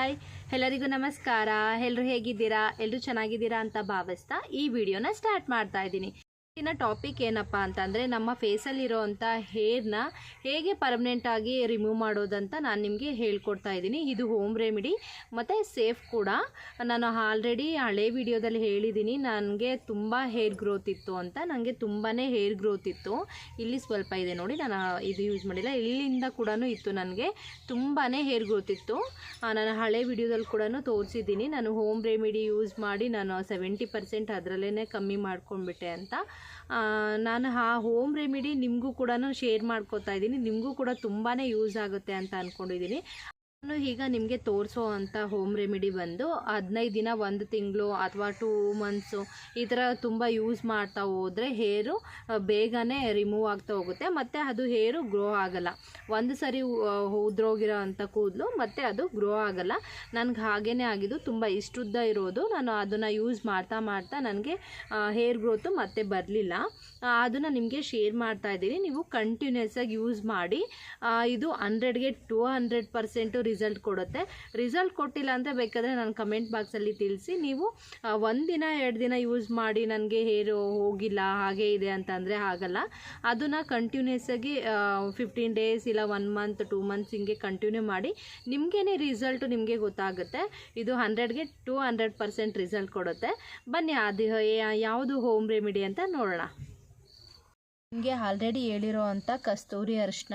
Hi ಎಲ್ಲರಿಗೂ ನಮಸ್ಕಾರ. ಎಲ್ಲರೂ ಹೇಗಿದ್ದೀರಾ? ಎಲ್ಲರೂ ಚೆನ್ನಾಗಿದ್ದೀರಾ ಅಂತ ಭಾವಿಸ್ತಾ ಈ ವಿಡಿಯೋನ ಸ್ಟಾರ್ಟ್ ಮಾಡ್ತಾ ಇದ್ದೀನಿ. ಇನ್ನು ಟಾಪಿಕ್ ಏನಪ್ಪ ಅಂತಂದರೆ, ನಮ್ಮ ಫೇಸಲ್ಲಿರೋವಂಥ ಹೇರ್ನ ಹೇಗೆ ಪರ್ಮನೆಂಟಾಗಿ ರಿಮೂವ್ ಮಾಡೋದಂತ ನಾನು ನಿಮಗೆ ಹೇಳ್ಕೊಡ್ತಾ ಇದ್ದೀನಿ. ಇದು ಹೋಮ್ ರೆಮಿಡಿ ಮತ್ತು ಸೇಫ್ ಕೂಡ. ನಾನು ಆಲ್ರೆಡಿ ಹಳೆ ವಿಡಿಯೋದಲ್ಲಿ ಹೇಳಿದ್ದೀನಿ, ನನಗೆ ತುಂಬ ಹೇರ್ ಗ್ರೋತ್ ಇತ್ತು ಅಂತ. ನನಗೆ ತುಂಬಾ ಹೇರ್ ಗ್ರೋತ್ ಇತ್ತು. ಇಲ್ಲಿ ಸ್ವಲ್ಪ ಇದೆ ನೋಡಿ, ನಾನು ಇದು ಯೂಸ್ ಮಾಡಿಲ್ಲ. ಇಲ್ಲಿಂದ ಕೂಡ ಇತ್ತು, ನನಗೆ ತುಂಬಾ ಹೇರ್ ಗ್ರೋತ್ ಇತ್ತು. ನಾನು ಹಳೆ ವಿಡಿಯೋದಲ್ಲಿ ಕೂಡ ತೋರಿಸಿದ್ದೀನಿ. ನಾನು ಹೋಮ್ ರೆಮಿಡಿ ಯೂಸ್ ಮಾಡಿ ನಾನು 70% ಅದರಲ್ಲೇ ಕಮ್ಮಿ ಮಾಡ್ಕೊಂಡ್ಬಿಟ್ಟೆ ಅಂತ. ನಾನು ಆ ಹೋಮ್ ರೆಮಿಡಿ ನಿಮಗೂ ಕೂಡ ಶೇರ್ ಮಾಡ್ಕೋತಾ ಇದ್ದೀನಿ. ನಿಮಗೂ ಕೂಡ ತುಂಬಾ ಯೂಸ್ ಆಗುತ್ತೆ ಅಂತ ಅಂದ್ಕೊಂಡಿದ್ದೀನಿ. ನಾನು ಈಗ ನಿಮಗೆ ತೋರಿಸೋ ಅಂಥ ಹೋಮ್ ರೆಮಿಡಿ ಬಂದು 15 ದಿನ, 1 ತಿಂಗಳು ಅಥವಾ 2 ಮಂತ್ಸು ಈ ಥರ ತುಂಬ ಯೂಸ್ ಮಾಡ್ತಾ ಹೋದರೆ ಹೇರು ಬೇಗನೆ ರಿಮೂವ್ ಆಗ್ತಾ ಹೋಗುತ್ತೆ. ಮತ್ತು ಅದು ಹೇರು ಗ್ರೋ ಆಗಲ್ಲ. ಒಂದು ಸರಿ ಉದ್ರೋಗಿರೋ ಅಂಥ ಕೂದಲು ಮತ್ತು ಅದು ಗ್ರೋ ಆಗಲ್ಲ. ನನಗೆ ಹಾಗೇ ಆಗಿದ್ದು, ತುಂಬ ಇಷ್ಟುದ್ದ ಇರೋದು. ನಾನು ಅದನ್ನು ಯೂಸ್ ಮಾಡ್ತಾ ನನಗೆ ಹೇರ್ ಗ್ರೋತು ಮತ್ತೆ ಬರಲಿಲ್ಲ. ಅದನ್ನು ನಿಮಗೆ ಶೇರ್ ಮಾಡ್ತಾ ಇದ್ದೀನಿ. ನೀವು ಕಂಟಿನ್ಯೂಸ್ ಆಗಿ ಯೂಸ್ ಮಾಡಿ. ಇದು 100ಗೆ 200% ರಿಸಲ್ಟ್ ಕೊಡುತ್ತೆ. ರಿಸಲ್ಟ್ ಕೊಟ್ಟಿಲ್ಲ ಅಂದರೆ ಬೇಕಾದರೆ ನಾನು ಕಮೆಂಟ್ ಬಾಕ್ಸಲ್ಲಿ ತಿಳಿಸಿ. ನೀವು 1 ದಿನ 2 ದಿನ ಯೂಸ್ ಮಾಡಿ ನನಗೆ ಹೇರು ಹೋಗಿಲ್ಲ, ಹಾಗೇ ಇದೆ ಅಂತಂದರೆ ಆಗಲ್ಲ. ಅದನ್ನು ಕಂಟಿನ್ಯೂಸ್ ಆಗಿ 15 ಡೇಸ್ ಇಲ್ಲ 1 ಮಂತ್ 2 ಮಂತ್ಸ್ ಹಿಂಗೆ ಕಂಟಿನ್ಯೂ ಮಾಡಿ. ನಿಮಗೇನೆ ರಿಸಲ್ಟು ನಿಮಗೆ ಗೊತ್ತಾಗುತ್ತೆ. ಇದು 100ಗೆ 200% ರಿಸಲ್ಟ್ ಕೊಡುತ್ತೆ. ಬನ್ನಿ ಅದು ಯಾವುದು ಹೋಮ್ ರೆಮಿಡಿ ಅಂತ ನೋಡೋಣ. ನಿಮಗೆ ಆಲ್ರೆಡಿ ಹೇಳಿರೋ ಅಂಥ ಕಸ್ತೂರಿ ಅರಿಶಿನ,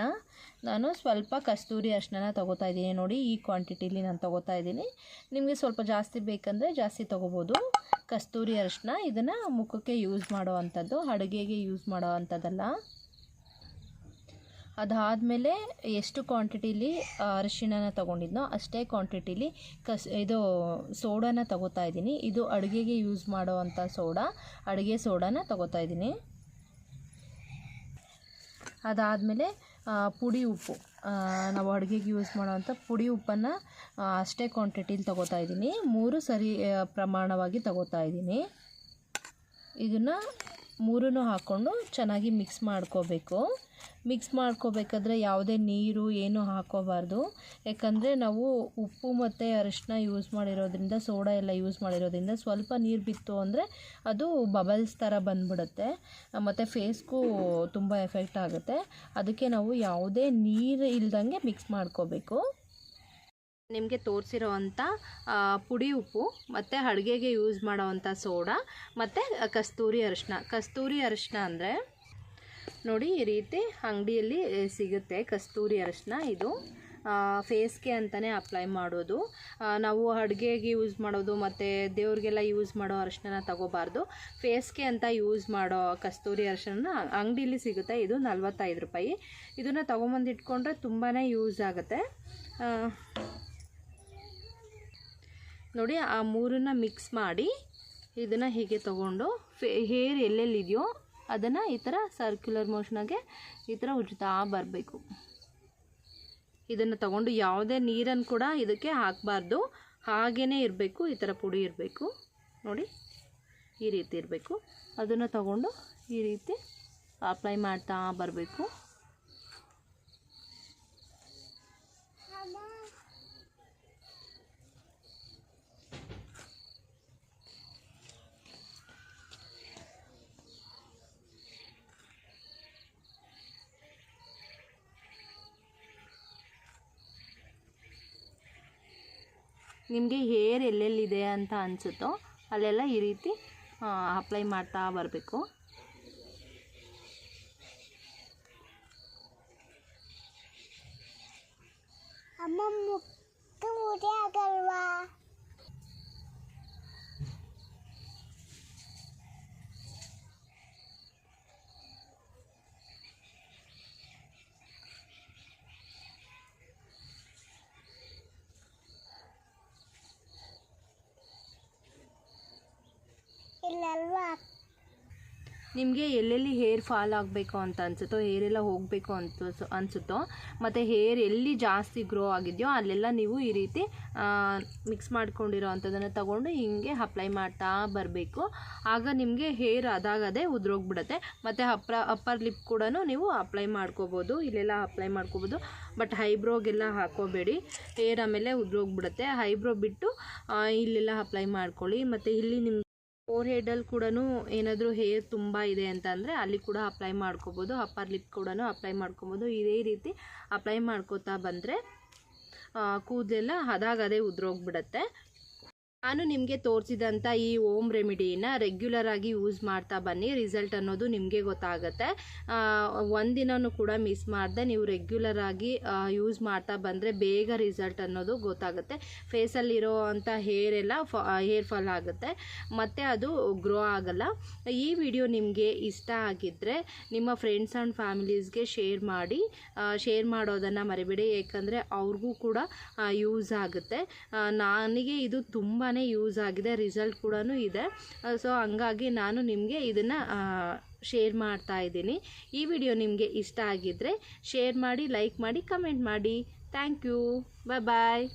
ನಾನು ಸ್ವಲ್ಪ ಕಸ್ತೂರಿ ಅರಿಶಿನ ತೊಗೋತಾ ಇದ್ದೀನಿ. ನೋಡಿ, ಈ ಕ್ವಾಂಟಿಟಿಲಿ ನಾನು ತೊಗೋತಾ ಇದ್ದೀನಿ. ನಿಮಗೆ ಸ್ವಲ್ಪ ಜಾಸ್ತಿ ಬೇಕಂದರೆ ಜಾಸ್ತಿ ತೊಗೋಬೋದು. ಕಸ್ತೂರಿ ಅರಿಶಿನ ಇದನ್ನು ಮುಖಕ್ಕೆ ಯೂಸ್ ಮಾಡೋ ಅಂಥದ್ದು, ಅಡುಗೆಗೆ ಯೂಸ್ ಮಾಡೋ ಅಂಥದ್ದಲ್ಲ. ಅದಾದಮೇಲೆ ಎಷ್ಟು ಕ್ವಾಂಟಿಟಿಲಿ ಅರಿಶಿನ ತೊಗೊಂಡಿದ್ನೋ ಅಷ್ಟೇ ಕ್ವಾಂಟಿಟಿಲಿ ಇದು ಸೋಡಾನ ತೊಗೋತಾ ಇದ್ದೀನಿ. ಇದು ಅಡುಗೆಗೆ ಯೂಸ್ ಮಾಡೋ ಅಂಥ ಸೋಡಾ, ಅಡುಗೆ ಸೋಡಾನ ತೊಗೋತಾ ಇದ್ದೀನಿ. ಅದಾದಮೇಲೆ ಪುಡಿ ಉಪ್ಪು, ನಾವು ಅಡುಗೆಗೆ ಯೂಸ್ ಮಾಡೋವಂಥ ಪುಡಿ ಉಪ್ಪನ್ನು ಅಷ್ಟೇ ಕ್ವಾಂಟಿಟಿಲಿ ತೊಗೋತಾ ಇದ್ದೀನಿ. 3 ಸರಿ ಪ್ರಮಾಣವಾಗಿ ತೊಗೋತಾ ಇದ್ದೀನಿ. ಇದನ್ನು 3 ಹಾಕ್ಕೊಂಡು ಚೆನ್ನಾಗಿ ಮಿಕ್ಸ್ ಮಾಡ್ಕೋಬೇಕು. ಮಿಕ್ಸ್ ಮಾಡ್ಕೋಬೇಕಾದ್ರೆ ಯಾವುದೇ ನೀರು ಏನು ಹಾಕೋಬಾರ್ದು. ಯಾಕಂದರೆ ನಾವು ಉಪ್ಪು ಮತ್ತು ಅರಿಶಿನ ಯೂಸ್ ಮಾಡಿರೋದ್ರಿಂದ, ಸೋಡಾ ಎಲ್ಲ ಯೂಸ್ ಮಾಡಿರೋದ್ರಿಂದ ಸ್ವಲ್ಪ ನೀರು ಬಿತ್ತು ಅಂದರೆ ಅದು ಬಬಲ್ಸ್ ಥರ ಬಂದ್ಬಿಡುತ್ತೆ ಮತ್ತು ಫೇಸ್ಗೂ ತುಂಬ ಎಫೆಕ್ಟ್ ಆಗುತ್ತೆ. ಅದಕ್ಕೆ ನಾವು ಯಾವುದೇ ನೀರು ಇಲ್ದಂಗೆ ಮಿಕ್ಸ್ ಮಾಡ್ಕೋಬೇಕು. ನಿಮಗೆ ತೋರಿಸಿರೋ ಅಂಥ ಪುಡಿ ಉಪ್ಪು ಮತ್ತು ಅಡುಗೆಗೆ ಯೂಸ್ ಮಾಡೋವಂಥ ಸೋಡಾ ಮತ್ತು ಕಸ್ತೂರಿ ಅರಿಶಿನ. ಕಸ್ತೂರಿ ಅರಿಶಿನ ಅಂದರೆ ನೋಡಿ, ಈ ರೀತಿ ಅಂಗಡಿಯಲ್ಲಿ ಸಿಗುತ್ತೆ ಕಸ್ತೂರಿ ಅರಿಶಿನ. ಇದು ಫೇಸ್ಗೆ ಅಂತಲೇ ಅಪ್ಲೈ ಮಾಡೋದು. ನಾವು ಅಡುಗೆಗೆ ಯೂಸ್ ಮಾಡೋದು ಮತ್ತು ದೇವ್ರಿಗೆಲ್ಲ ಯೂಸ್ ಮಾಡೋ ಅರಿಶಿನ ತಗೋಬಾರ್ದು. ಫೇಸ್ಗೆ ಅಂತ ಯೂಸ್ ಮಾಡೋ ಕಸ್ತೂರಿ ಅರಿಶಿನ ಅಂಗಡಿಯಲ್ಲಿ ಸಿಗುತ್ತೆ. ಇದು 45 ರೂಪಾಯಿ. ಇದನ್ನು ತೊಗೊಂಬಂದು ಇಟ್ಕೊಂಡ್ರೆ ತುಂಬಾ ಯೂಸ್ ಆಗುತ್ತೆ. ನೋಡಿ, ಆ 3ನ್ನ ಮಿಕ್ಸ್ ಮಾಡಿ ಇದನ್ನು ಹೀಗೆ ತೊಗೊಂಡು ಹೇರ್ ಎಲ್ಲೆಲ್ಲಿದೆಯೋ ಅದನ್ನು ಈ ಥರ ಸರ್ಕ್ಯುಲರ್ ಮೋಷನಾಗೆ ಈ ಥರ ಉಜ್ತಾ ಬರಬೇಕು. ಇದನ್ನು ತಗೊಂಡು ಯಾವುದೇ ನೀರನ್ನು ಕೂಡ ಇದಕ್ಕೆ ಹಾಕಬಾರ್ದು, ಹಾಗೇ ಇರಬೇಕು. ಈ ಥರ ಪುಡಿ ಇರಬೇಕು ನೋಡಿ, ಈ ರೀತಿ ಇರಬೇಕು. ಅದನ್ನು ತಗೊಂಡು ಈ ರೀತಿ ಅಪ್ಲೈ ಮಾಡ್ತಾ ಬರಬೇಕು. ನಿಮಗೆ ಹೇರ್ ಎಲ್ಲೆಲ್ಲಿದೆ ಅಂತ ಅನಿಸುತ್ತೋ ಅಲ್ಲೆಲ್ಲ ಈ ರೀತಿ ಅಪ್ಲೈ ಮಾಡ್ತಾ ಬರಬೇಕು. ಅಮ್ಮ ಮುಖ ಮುಡಿ ಆಗಲ್ವಾ? ಇಲ್ಲಲ್ವಾ? ನಿಮಗೆ ಎಲ್ಲೆಲ್ಲಿ ಹೇರ್ ಫಾಲ್ ಆಗಬೇಕು ಅಂತ ಅನಿಸುತ್ತೋ, ಹೇರೆಲ್ಲ ಹೋಗಬೇಕು ಅನಿಸುತ್ತೋ ಮತ್ತು ಹೇರ್ ಎಲ್ಲಿ ಜಾಸ್ತಿ ಗ್ರೋ ಆಗಿದೆಯೋ ಅಲ್ಲೆಲ್ಲ ನೀವು ಈ ರೀತಿ ಮಿಕ್ಸ್ ಮಾಡ್ಕೊಂಡಿರೋ ಅಂಥದ್ದನ್ನು ತಗೊಂಡು ಹಿಂಗೆ ಅಪ್ಲೈ ಮಾಡ್ತಾ ಬರಬೇಕು. ಆಗ ನಿಮಗೆ ಹೇರ್ ಅದಾಗದೇ ಉದುರೋಗ್ಬಿಡುತ್ತೆ. ಮತ್ತು ಅಪ್ಪರ್ ಲಿಪ್ ಕೂಡ ನೀವು ಅಪ್ಲೈ ಮಾಡ್ಕೋಬೋದು, ಇಲ್ಲೆಲ್ಲ ಅಪ್ಲೈ ಮಾಡ್ಕೋಬೋದು. ಬಟ್ ಐಬ್ರೋಗೆಲ್ಲ ಹಾಕೋಬೇಡಿ, ಹೇರ್ ಆಮೇಲೆ ಉದುರೋಗ್ಬಿಡುತ್ತೆ. ಐಬ್ರೋ ಬಿಟ್ಟು ಇಲ್ಲೆಲ್ಲ ಅಪ್ಲೈ ಮಾಡ್ಕೊಳ್ಳಿ. ಮತ್ತು ಇಲ್ಲಿ ನಿಮ್ಮ ಫೋರ್ ಹೆಡಲ್ಲಿ ಕೂಡ ಏನಾದರೂ ಹೇರ್ ತುಂಬ ಇದೆ ಅಂತ ಅಂದರೆ ಅಲ್ಲಿ ಕೂಡ ಅಪ್ಲೈ ಮಾಡ್ಕೋಬೋದು. ಅಪ್ಪರ್ ಲಿಪ್ ಕೂಡ ಅಪ್ಲೈ ಮಾಡ್ಕೊಬೋದು. ಇದೇ ರೀತಿ ಅಪ್ಲೈ ಮಾಡ್ಕೋತಾ ಬಂದರೆ ಕೂದಲೆಲ್ಲ ಅದಾಗದೇ ಉದುರೋಗ್ಬಿಡುತ್ತೆ. ನಾನು ನಿಮಗೆ ತೋರಿಸಿದಂಥ ಈ ಓಮ್ ರೆಮಿಡಿನ ರೆಗ್ಯುಲರ್ ಆಗಿ ಯೂಸ್ ಮಾಡ್ತಾ ಬನ್ನಿ, ರಿಸಲ್ಟ್ ಅನ್ನೋದು ನಿಮಗೆ ಗೊತ್ತಾಗುತ್ತೆ. ಒಂದಿನೂ ಕೂಡ ಮಿಸ್ ಮಾಡದೆ ನೀವು ರೆಗ್ಯುಲರ್ ಆಗಿ ಯೂಸ್ ಮಾಡ್ತಾ ಬಂದರೆ ಬೇಗ ರಿಸಲ್ಟ್ ಅನ್ನೋದು ಗೊತ್ತಾಗುತ್ತೆ. ಫೇಸಲ್ಲಿರೋ ಅಂಥ ಹೇರ್ ಫಾಲ್ ಆಗುತ್ತೆ ಮತ್ತು ಅದು ಗ್ರೋ ಆಗಲ್ಲ. ಈ ವಿಡಿಯೋ ನಿಮಗೆ ಇಷ್ಟ ಆಗಿದ್ದರೆ ನಿಮ್ಮ ಫ್ರೆಂಡ್ಸ್ ಆ್ಯಂಡ್ ಫ್ಯಾಮಿಲೀಸ್ಗೆ ಶೇರ್ ಮಾಡೋದನ್ನು ಮರಿಬೇಡಿ, ಏಕೆಂದರೆ ಅವ್ರಿಗೂ ಕೂಡ ಯೂಸ್ ಆಗುತ್ತೆ. ನನಗೆ ಇದು ತುಂಬಾ ಯೂಸ್ ಆಗಿದೆ, ರಿಸಲ್ಟ್ ಕೂಡ ಇದೆ. ಸೊ ಹಂಗಾಗಿ ನಾನು ನಿಮಗೆ ಇದನ್ನು ಶೇರ್ ಮಾಡ್ತಾ ಇದ್ದೀನಿ. ಈ ವಿಡಿಯೋ ನಿಮಗೆ ಇಷ್ಟ ಆಗಿದ್ದರೆ ಶೇರ್ ಮಾಡಿ, ಲೈಕ್ ಮಾಡಿ, ಕಮೆಂಟ್ ಮಾಡಿ. Thank you. ಬಾಯ್.